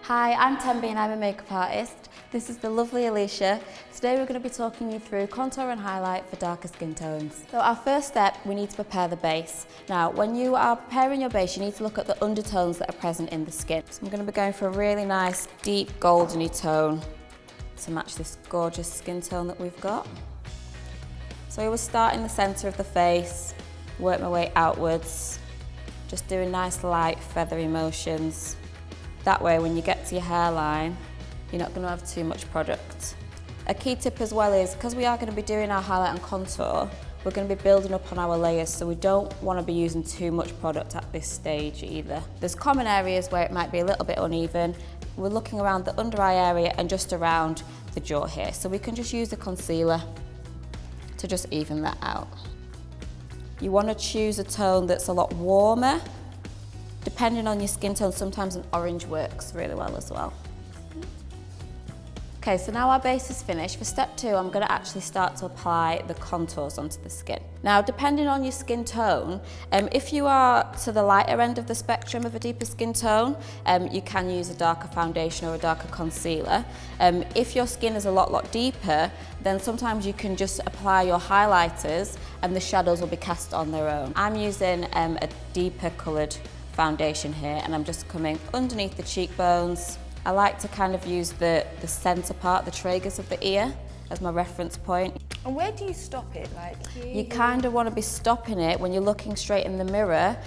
Hi, I'm Thembi and I'm a makeup artist. This is the lovely Alisha. Today we're going to be talking you through contour and highlight for darker skin tones. So our first step, we need to prepare the base. Now, when you are preparing your base, you need to look at the undertones that are present in the skin. So I'm going to be going for a really nice, deep, goldeny tone to match this gorgeous skin tone that we've got. So I will start in the centre of the face, work my way outwards, just doing nice, light, feathery motions. That way, when you get to your hairline, you're not going to have too much product. A key tip as well is, because we are going to be doing our highlight and contour, we're going to be building up on our layers, so we don't want to be using too much product at this stage either. There's common areas where it might be a little bit uneven. We're looking around the under eye area and just around the jaw here, so we can just use the concealer to just even that out. You want to choose a tone that's a lot warmer. Depending on your skin tone, sometimes an orange works really well as well. Okay, so now our base is finished. For step 2, I'm going to actually start to apply the contours onto the skin. Now, depending on your skin tone, if you are to the lighter end of the spectrum of a deeper skin tone, you can use a darker foundation or a darker concealer. If your skin is a lot deeper, then sometimes you can just apply your highlighters and the shadows will be cast on their own. I'm using a deeper coloured foundation here, and I'm just coming underneath the cheekbones. I like to kind of use the centre part, the tragus of the ear, as my reference point. And where do you stop it? Like here? You kind of want to be stopping it when you're looking straight in the mirror.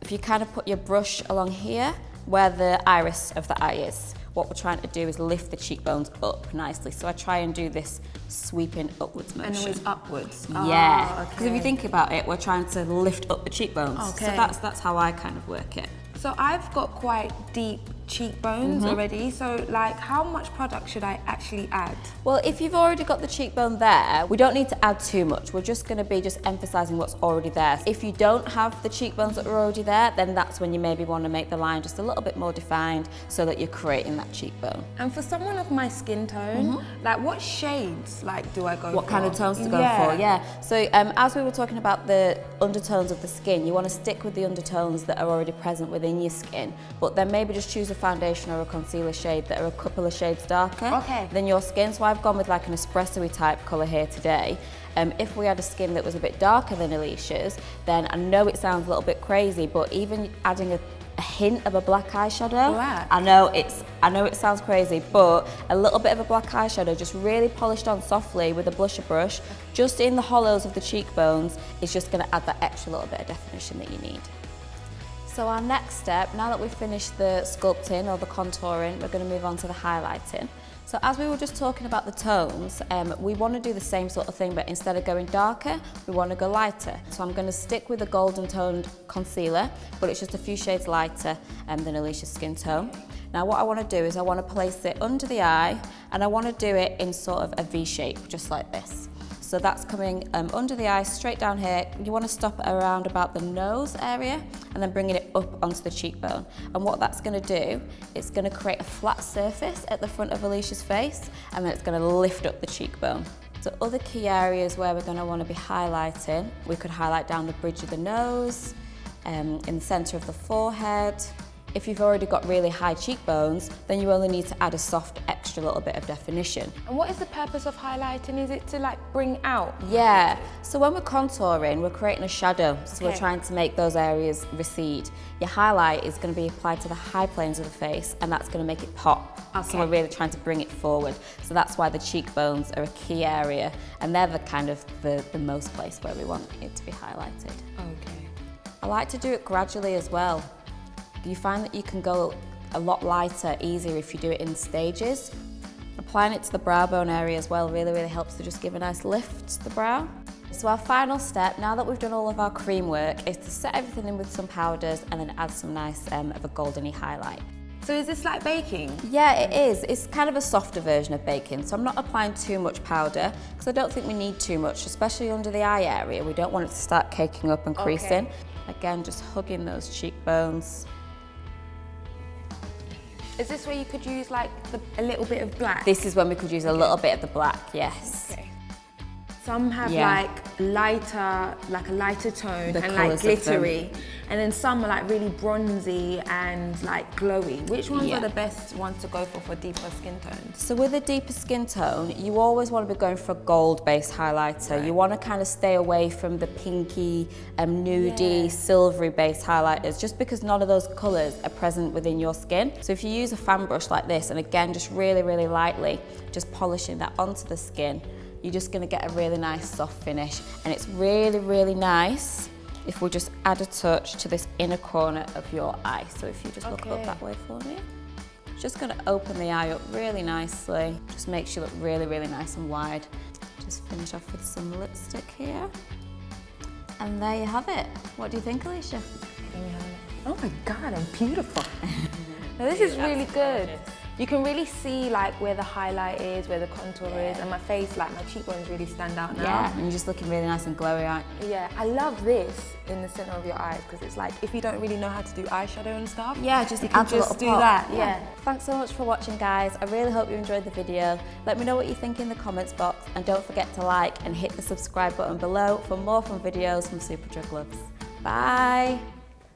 If you kind of put your brush along here, where the iris of the eye is, what we're trying to do is lift the cheekbones up nicely. So I try and do this sweeping upwards motion. And always upwards? Yeah, because okay. if you think about it, we're trying to lift up the cheekbones. Okay. So that's how I kind of work it. So I've got quite deep cheekbones already, so like how much product should I actually add? Well, if you've already got the cheekbone there, we don't need to add too much. We're just going to be just emphasising what's already there. If you don't have the cheekbones that are already there, then that's when you maybe want to make the line just a little bit more defined so that you're creating that cheekbone. And for someone of my skin tone, like what shades do I go for? What kind of tones to go for? Yeah. So as we were talking about the undertones of the skin, you want to stick with the undertones that are already present within your skin, but then maybe just choose a foundation or a concealer shade that are a couple of shades darker than your skin. So I've gone with like an espresso-y type colour here today. If we had a skin that was a bit darker than Alisha's, then I know it sounds a little bit crazy, but even adding a hint of a black eyeshadow. Black. I know it sounds crazy, but a little bit of a black eyeshadow just really polished on softly with a blusher brush, just in the hollows of the cheekbones, is just going to add that extra little bit of definition that you need. So our next step, now that we've finished the sculpting or the contouring, we're going to move on to the highlighting. So as we were just talking about the tones, we want to do the same sort of thing, but instead of going darker, we want to go lighter. So I'm going to stick with a golden toned concealer, but it's just a few shades lighter than Alisha's skin tone. Now what I want to do is I want to place it under the eye, and I want to do it in sort of a V shape, just like this. So that's coming under the eye, straight down here. You want to stop it around about the nose area and then bringing it up onto the cheekbone. And what that's going to do, it's going to create a flat surface at the front of Alisha's face, and then it's going to lift up the cheekbone. So other key areas where we're going to want to be highlighting, we could highlight down the bridge of the nose, in the centre of the forehead. If you've already got really high cheekbones, then you only need to add a soft extra little bit of definition. And what is the purpose of highlighting? Is it to bring out? Yeah, so when we're contouring, we're creating a shadow, so we're trying to make those areas recede. Your highlight is going to be applied to the high planes of the face, and that's going to make it pop. So we're really trying to bring it forward. So that's why the cheekbones are a key area, and they're the kind of the most place where we want it to be highlighted. Okay. I like to do it gradually as well. You find that you can go a lot lighter, easier if you do it in stages. Applying it to the brow bone area as well really helps to just give a nice lift to the brow. So our final step, now that we've done all of our cream work, is to set everything in with some powders and then add some nice of a goldeny highlight. So is this like baking? Yeah, it is. It's kind of a softer version of baking, so I'm not applying too much powder because I don't think we need too much, especially under the eye area. We don't want it to start caking up and creasing. Again, just hugging those cheekbones. Is this where you could use a little bit of black? This is when we could use a little bit of the black, yes. Okay. Some have like a lighter tone The and like colours of them. glittery. And then some are like really bronzy and like glowy. Which ones are the best ones to go for deeper skin tones? So with a deeper skin tone, you always want to be going for a gold-based highlighter. Right. You want to kind of stay away from the pinky, nudie, silvery-based highlighters, just because none of those colours are present within your skin. So if you use a fan brush like this, and again, just really, really lightly, just polishing that onto the skin, you're just going to get a really nice soft finish. And it's really, really nice if we just add a touch to this inner corner of your eye. So if you just look up that way for me. Just going to open the eye up really nicely. Just makes you look really, really nice and wide. Just finish off with some lipstick here. And there you have it. What do you think, Alisha? Oh my God, I'm beautiful. Now, this is really good. You can really see like where the highlight is, where the contour is, and my face, like my cheekbones really stand out now. Yeah, and you're just looking really nice and glowy, aren't you? Yeah, I love this in the center of your eyes because it's like if you don't really know how to do eyeshadow and stuff, yeah, just you can just do that. Yeah. Thanks so much for watching, guys. I really hope you enjoyed the video. Let me know what you think in the comments box, and don't forget to like and hit the subscribe button below for more fun videos from Superdrug Loves. Bye.